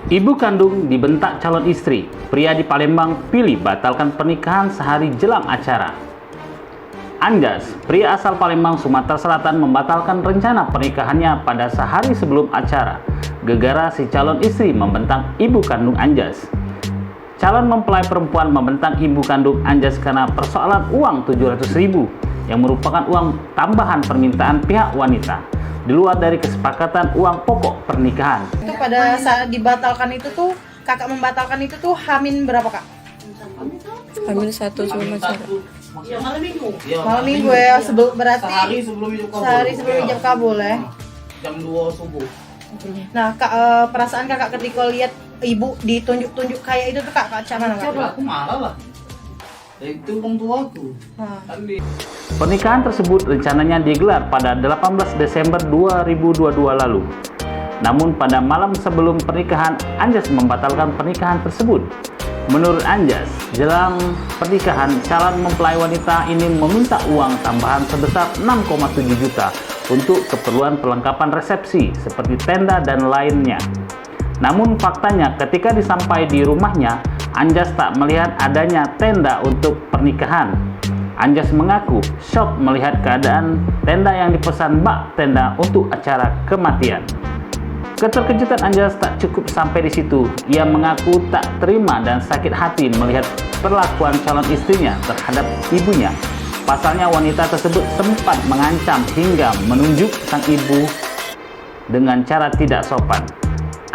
Ibu kandung dibentak calon istri. Pria di Palembang pilih batalkan pernikahan sehari jelang acara. Anjas, pria asal Palembang, Sumatera Selatan membatalkan rencana pernikahannya pada sehari sebelum acara. Gegara si calon istri membentang ibu kandung Anjas. Calon mempelai perempuan membentang ibu kandung Anjas karena persoalan uang 700.000 yang merupakan uang tambahan permintaan pihak wanita di luar dari kesepakatan uang pokok pernikahan. Itu pada saat dibatalkan itu tuh, kakak membatalkan itu tuh Hamin berapa kak? Hamil 1 sebelum acara. Malam minggu ya, berarti sehari sebelum ijab kabul ya. Jam 2 subuh. Nah kak, perasaan kakak ketika lihat ibu ditunjuk-tunjuk kayak itu tuh kak macam mana kak? Aku marah lah. Itu orang tuaku. Pernikahan tersebut rencananya digelar pada 18 Desember 2022 lalu. Namun pada malam sebelum pernikahan, Anjas membatalkan pernikahan tersebut. Menurut Anjas, jelang pernikahan, calon mempelai wanita ini meminta uang tambahan sebesar 6,7 juta untuk keperluan perlengkapan resepsi seperti tenda dan lainnya. Namun faktanya ketika disampai di rumahnya, Anjas tak melihat adanya tenda untuk pernikahan. Anjas mengaku shock melihat keadaan tenda yang dipesan bak tenda untuk acara kematian. Keterkejutan Anjas tak cukup sampai di situ. Ia mengaku tak terima dan sakit hati melihat perlakuan calon istrinya terhadap ibunya. Pasalnya wanita tersebut sempat mengancam hingga menunjuk sang ibu dengan cara tidak sopan.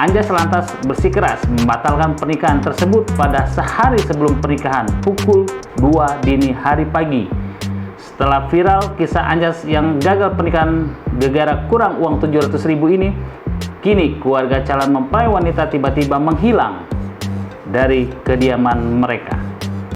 Anjas lantas bersikeras membatalkan pernikahan tersebut pada sehari sebelum pernikahan pukul 2 dini hari pagi. Setelah viral kisah Anjas yang gagal pernikahan gara-gara kurang uang 700.000 ini, kini keluarga calon mempelai wanita tiba-tiba menghilang dari kediaman mereka.